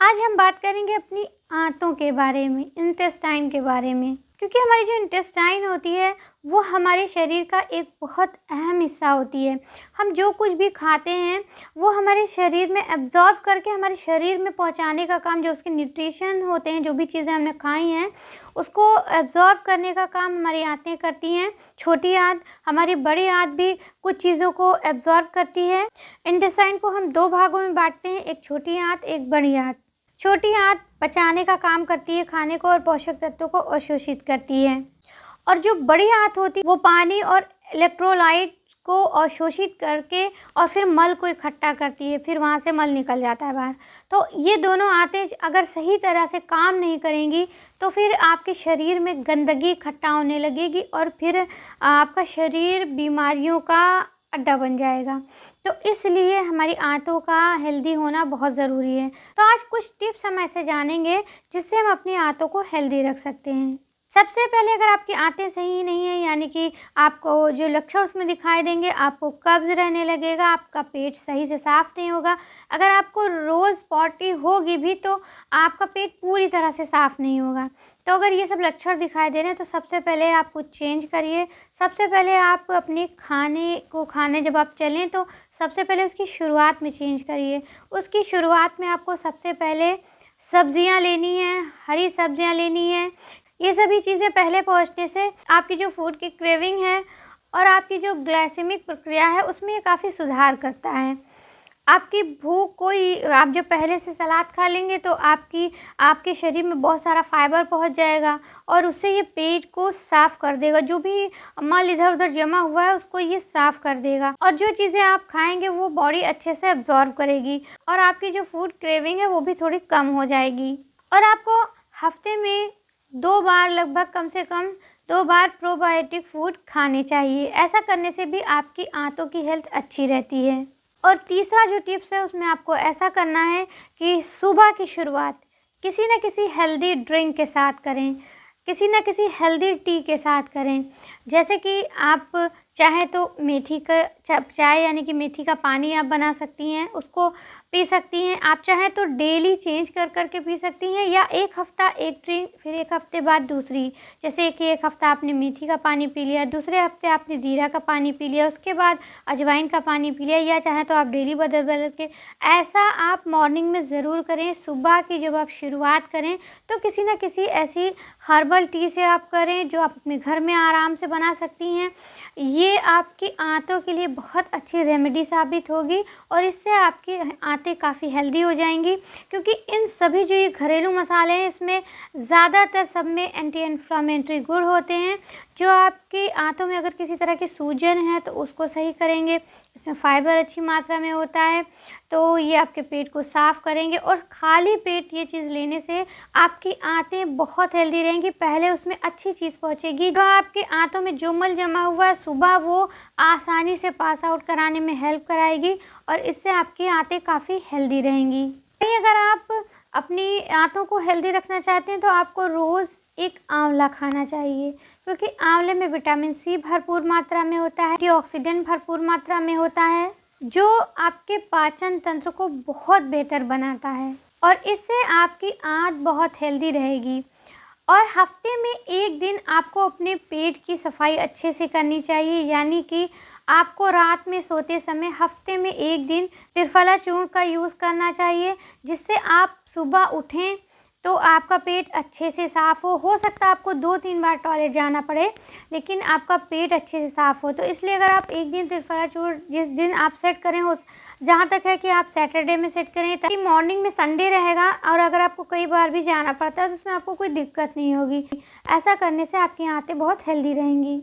आज हम बात करेंगे अपनी आंतों के बारे में, इंटेस्टाइन के बारे में। क्योंकि हमारी जो इंटेस्टाइन होती है वो हमारे शरीर का एक बहुत अहम हिस्सा होती है। हम जो कुछ भी खाते हैं वो हमारे शरीर में एब्ज़ॉर्ब करके हमारे शरीर में पहुंचाने का काम, जो उसके न्यूट्रिशन होते हैं, जो भी चीज़ें हमने खाई हैं उसको एब्ज़ॉर्ब करने का काम हमारी आंतें करती हैं। छोटी आंत, हमारी बड़ी आंत भी कुछ चीज़ों को एब्ज़ॉर्ब करती है। इंटेस्टाइन को हम दो भागों में बांटते हैं, एक छोटी आंत, एक बड़ी आंत। छोटी आंत पचाने का काम करती है खाने को और पोषक तत्वों को अवशोषित करती है, और जो बड़ी आंत होती है वो पानी और इलेक्ट्रोलाइट को अवशोषित करके और फिर मल को इकट्ठा करती है, फिर वहाँ से मल निकल जाता है बाहर। तो ये दोनों आंतें अगर सही तरह से काम नहीं करेंगी तो फिर आपके शरीर में गंदगी इकट्ठा होने लगेगी और फिर आपका शरीर बीमारियों का अड्डा बन जाएगा। तो इसलिए हमारी आंतों का हेल्दी होना बहुत ज़रूरी है। तो आज कुछ टिप्स हम ऐसे जानेंगे जिससे हम अपनी आंतों को हेल्दी रख सकते हैं। सबसे पहले, अगर आपकी आंतें सही नहीं है, यानी कि आपको जो लक्षण उसमें दिखाई देंगे, आपको कब्ज़ रहने लगेगा, आपका पेट सही से साफ़ नहीं होगा। अगर आपको रोज़ पॉटी होगी भी तो आपका पेट पूरी तरह से साफ़ नहीं होगा। तो अगर ये सब लक्षण दिखाई दे रहे हैं तो सबसे पहले आप कुछ चेंज करिए। सबसे पहले आप अपने खाने जब आप चलें तो सबसे पहले उसकी शुरुआत में चेंज करिए। उसकी शुरुआत में आपको सबसे पहले सब्जियां लेनी है, हरी सब्जियां लेनी है। ये सभी चीज़ें पहले पहुंचने से आपकी जो फूड की क्रेविंग है और आपकी जो ग्लाइसेमिक प्रक्रिया है उसमें ये काफ़ी सुधार करता है। आपकी भूख कोई आप जब पहले से सलाद खा लेंगे तो आपके शरीर में बहुत सारा फाइबर पहुंच जाएगा और उससे ये पेट को साफ़ कर देगा। जो भी मल इधर उधर जमा हुआ है उसको ये साफ़ कर देगा, और जो चीज़ें आप खाएंगे वो बॉडी अच्छे से एब्जॉर्ब करेगी और आपकी जो फूड क्रेविंग है वो भी थोड़ी कम हो जाएगी। और आपको हफ्ते में 2 बार, लगभग कम से कम 2 बार प्रोबायोटिक फूड खाने चाहिए। ऐसा करने से भी आपकी आंतों की हेल्थ अच्छी रहती है। और तीसरा जो टिप्स है उसमें आपको ऐसा करना है कि सुबह की शुरुआत किसी न किसी हेल्दी ड्रिंक के साथ करें, किसी न किसी हेल्दी टी के साथ करें। जैसे कि आप चाहे तो मेथी का चाय, यानी कि मेथी का पानी आप बना सकती हैं, उसको पी सकती हैं। आप चाहें तो डेली चेंज कर कर के पी सकती हैं, या एक हफ़्ता एक ड्रिंक, फिर एक हफ़्ते बाद दूसरी। जैसे कि एक हफ़्ता आपने मेथी का पानी पी लिया, दूसरे हफ़्ते आपने जीरा का पानी पी लिया, उसके बाद अजवाइन का पानी पी लिया, या चाहे तो आप डेली बदल बदल के ऐसा आप मॉर्निंग में ज़रूर करें। सुबह की जब आप शुरुआत करें तो किसी न किसी ऐसी हर्बल टी से आप करें जो आप अपने घर में आराम से बना सकती हैं। ये आपकी आंतों के लिए बहुत अच्छी रेमेडी साबित होगी और इससे आपकी आंतें काफ़ी हेल्दी हो जाएंगी। क्योंकि इन सभी जो ये घरेलू मसाले हैं इसमें ज़्यादातर सब में एंटी इन्फ्लामेटरी गुण होते हैं, जो आपकी आंतों में अगर किसी तरह की सूजन है तो उसको सही करेंगे। इसमें फाइबर अच्छी मात्रा में होता है, तो ये आपके पेट को साफ़ करेंगे। और खाली पेट ये चीज़ लेने से आपकी आंतें बहुत हेल्दी रहेंगी। पहले उसमें अच्छी चीज़ पहुंचेगी, जो आपकी आंतों में जो मल जमा हुआ है सुबह वो आसानी से पास आउट कराने में हेल्प कराएगी और इससे आपकी आंतें काफ़ी हेल्दी रहेंगी। वहीं अगर आप अपनी आंतों को हेल्दी रखना चाहते हैं तो आपको रोज़ एक आंवला खाना चाहिए, क्योंकि आंवले में विटामिन सी भरपूर मात्रा में होता है, एंटीऑक्सीडेंट भरपूर मात्रा में होता है, जो आपके पाचन तंत्र को बहुत बेहतर बनाता है और इससे आपकी आंत बहुत हेल्दी रहेगी। और हफ्ते में एक दिन आपको अपने पेट की सफाई अच्छे से करनी चाहिए, यानी कि आपको रात में सोते समय हफ्ते में एक दिन त्रिफला चूर्ण का यूज़ करना चाहिए, जिससे आप सुबह उठें तो आपका पेट अच्छे से साफ़ हो सकता है आपको 2-3 बार टॉयलेट जाना पड़े, लेकिन आपका पेट अच्छे से साफ़ हो। तो इसलिए अगर आप एक दिन त्रिफला चूर्ण जिस दिन आप सेट करें हो, जहाँ तक है कि आप सैटरडे में सेट करें ताकि मॉर्निंग में संडे रहेगा और अगर आपको कई बार भी जाना पड़ता है तो उसमें आपको कोई दिक्कत नहीं होगी। ऐसा करने से आपकी आंतें बहुत हेल्दी रहेंगी।